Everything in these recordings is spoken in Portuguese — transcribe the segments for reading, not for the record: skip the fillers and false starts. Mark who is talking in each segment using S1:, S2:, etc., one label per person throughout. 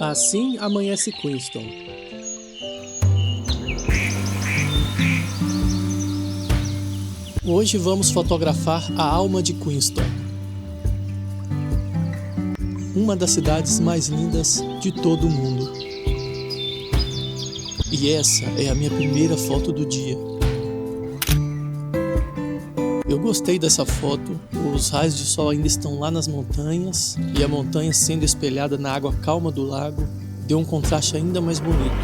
S1: Assim amanhece Queenstown. Hoje vamos fotografar a alma de Queenstown, uma das cidades mais lindas de todo o mundo. E essa é a minha primeira foto do dia. Eu gostei dessa foto, os raios de sol ainda estão lá nas montanhas e a montanha sendo espelhada na água calma do lago deu um contraste ainda mais bonito.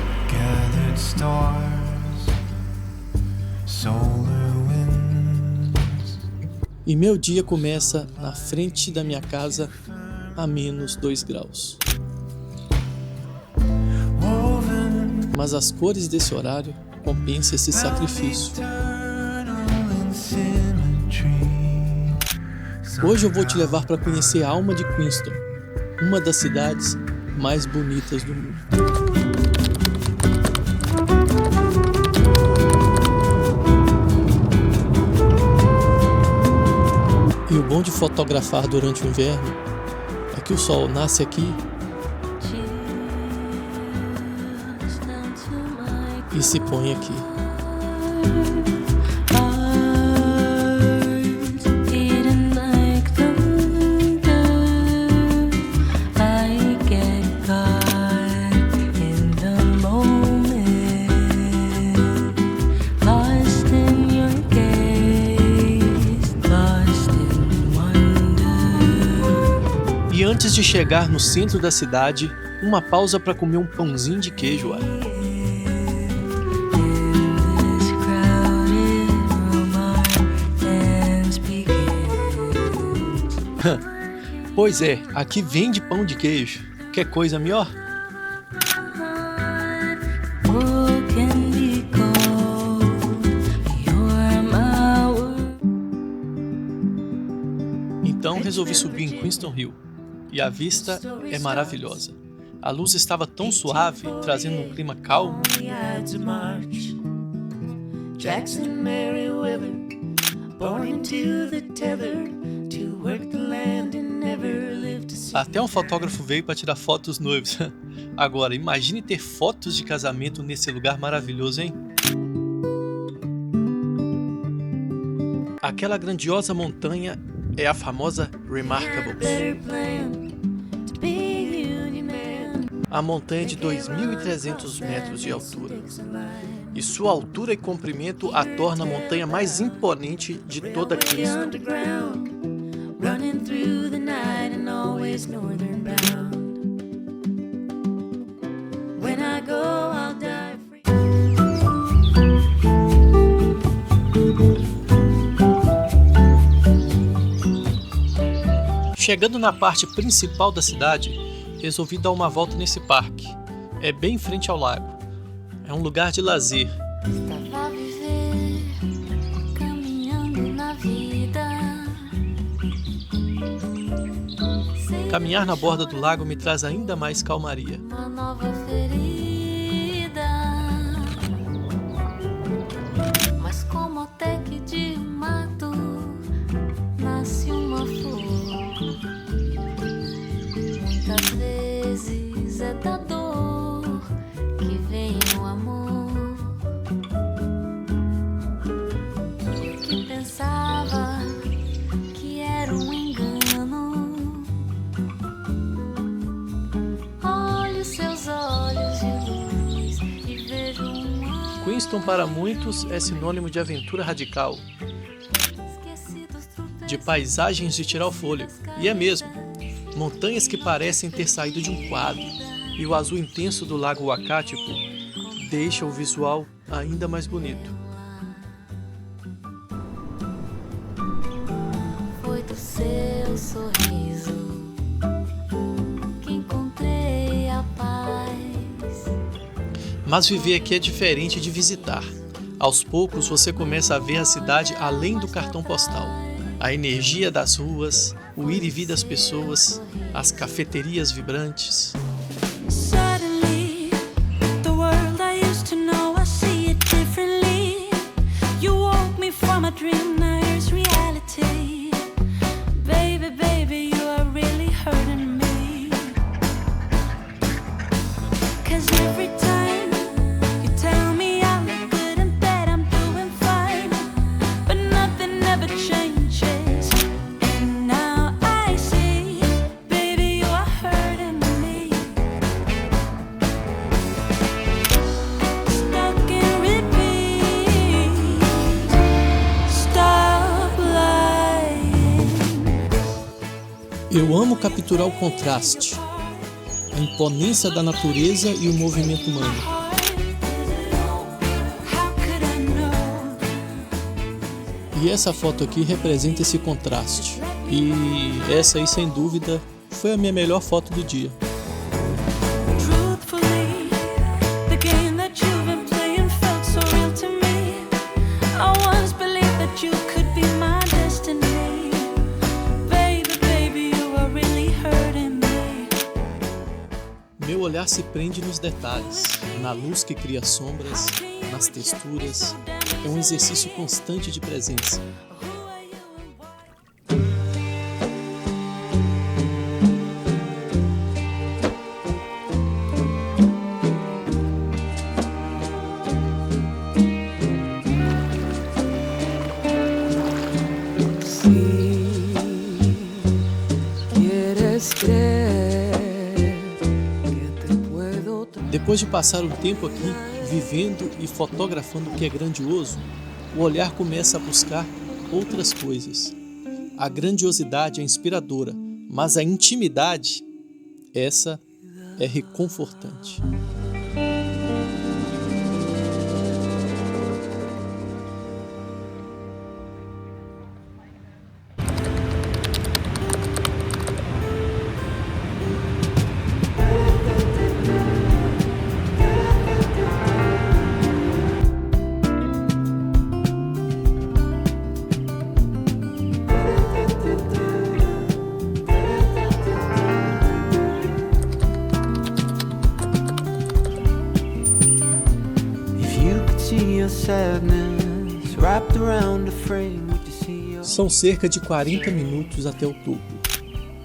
S1: E meu dia começa na frente da minha casa a menos 2 graus. Mas as cores desse horário compensam esse sacrifício. Hoje eu vou te levar para conhecer a alma de Queenstown, uma das cidades mais bonitas do mundo. E o bom de fotografar durante o inverno é que o sol nasce aqui e se põe aqui. E antes de chegar no centro da cidade, uma pausa para comer um pãozinho de queijo. Pois é, aqui vende pão de queijo. Quer coisa melhor? Então resolvi subir em Queenstown Hill. E a vista é maravilhosa. A luz estava tão suave, trazendo um clima calmo. Até um fotógrafo veio para tirar fotos dos noivos. Agora, imagine ter fotos de casamento nesse lugar maravilhoso, hein? Aquela grandiosa montanha é a famosa Remarkables. A montanha de 2.300 metros de altura. E sua altura e comprimento a torna a montanha mais imponente de toda Queenstown. Chegando na parte principal da cidade, resolvi dar uma volta nesse parque. É bem em frente ao lago. É um lugar de lazer.
S2: Estava a viver, caminhando na vida.
S1: Caminhar na borda do lago me traz ainda mais calmaria.
S2: Uma nova ferida. Mas como até que de um mato nasce uma flor. Muitas vezes é da dor que vem o amor. Que pensava que era um engano. Olho seus olhos de luz e vejo um
S1: Queenstown para muitos é sinônimo de aventura radical, de paisagens de tirar o fôlego. E é mesmo. Montanhas que parecem ter saído de um quadro, e o azul intenso do lago Wakatipo deixa o visual ainda mais bonito.
S2: Foi do seu sorriso que encontrei a paz.
S1: Mas viver aqui é diferente de visitar. Aos poucos você começa a ver a cidade além do cartão postal. A energia das ruas, o ir e vir das pessoas, as cafeterias vibrantes.
S2: Suddenly, the world I used to know, I see it differently. You woke me from a my dream, now here's reality. Baby, baby, you are really hurting me. 'Cause every time you tell me I look good in bed, I'm doing fine, but nothing ever changes. And now I see, baby, you are hurting me. Stuck in repeat. Stop lying.
S1: Eu amo capturar o contraste, a imponência da natureza e o movimento humano.
S2: How could I know?
S1: E essa foto aqui representa esse contraste. E essa aí, sem dúvida, foi a minha melhor foto do dia.
S2: Truthfully, the game that you've been playing felt so real to me. I once believed that you could be my destiny. Baby, baby, you are really hurting me.
S1: Meu olhar se prende nos detalhes, na luz que cria sombras, nas texturas. É um exercício constante de presença.
S2: Who are you and what?
S3: Si quieres creer que te puedo
S1: Depois de passar um tempo aqui, vivendo e fotografando o que é grandioso, o olhar começa a buscar outras coisas. A grandiosidade é inspiradora, mas a intimidade, essa é reconfortante.
S3: sadness wrapped around a frame. Would you see your...
S1: São cerca de 40 minutos até o topo.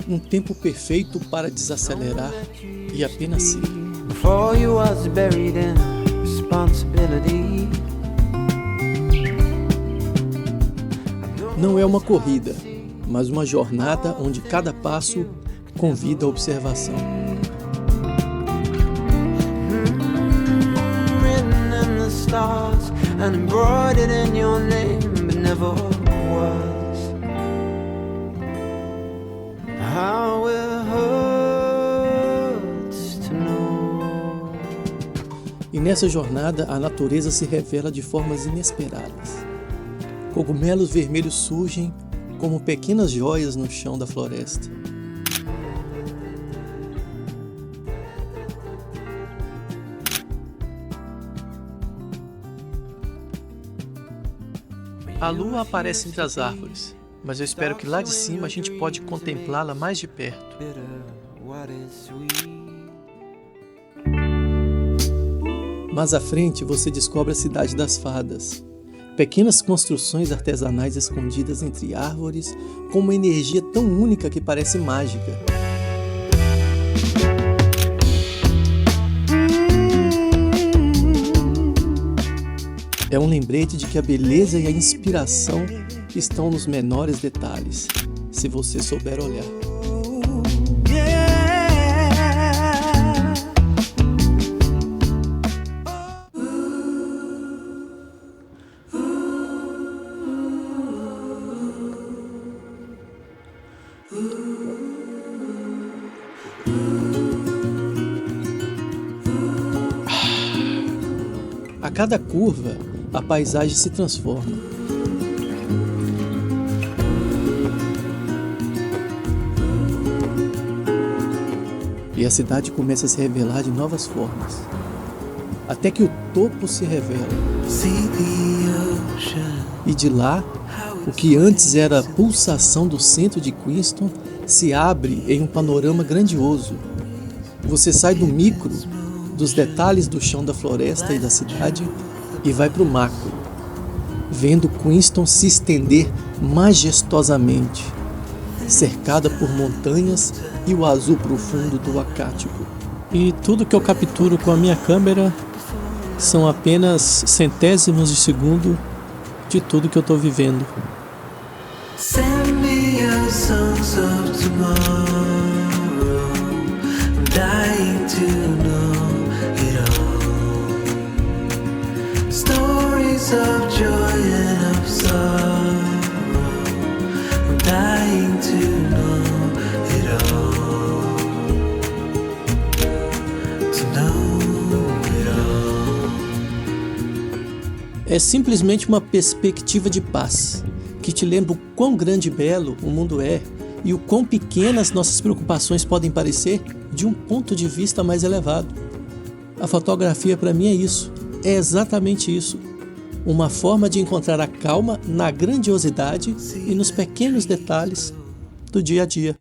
S1: Um tempo perfeito para desacelerar e apenas ser.
S3: Before you was buried in responsibility.
S1: Não é uma corrida, mas uma jornada onde cada passo convida a observação.
S3: Written in the stars and embroidered in your name, but never was. How it hurts to know.
S1: E nessa jornada a natureza se revela de formas inesperadas. Cogumelos vermelhos surgem como pequenas joias no chão da floresta. A lua aparece entre as árvores, mas eu espero que lá de cima a gente pode contemplá-la mais de perto.
S3: Bitter, what is sweet?
S1: Mais à frente você descobre a cidade das fadas. Pequenas construções artesanais escondidas entre árvores, com uma energia tão única que parece mágica. É um lembrete de que a beleza e a inspiração estão nos menores detalhes, se você souber olhar. A cada curva, a paisagem se transforma. E a cidade começa a se revelar de novas formas, até que o topo se revela. E de lá, o que antes era a pulsação do centro de Queenstown se abre em um panorama grandioso. Você sai do micro, dos detalhes do chão da floresta e da cidade, e vai para o macro. vendo Queenstown se estender majestosamente, cercada por montanhas e o azul profundo do Acático. E tudo que eu capturo com a minha câmera são apenas centésimos de segundo de tudo que eu estou vivendo.
S3: Send me your songs of tomorrow. I'm dying to know it all. Stories of joy and of sorrow. I'm dying to know it all. To know it all.
S1: É simplesmente uma perspectiva de paz, que te lembra o quão grande e belo o mundo é e o quão pequenas nossas preocupações podem parecer de um ponto de vista mais elevado. A fotografia para mim é isso, é exatamente isso. Uma forma de encontrar a calma na grandiosidade e nos pequenos detalhes do dia a dia.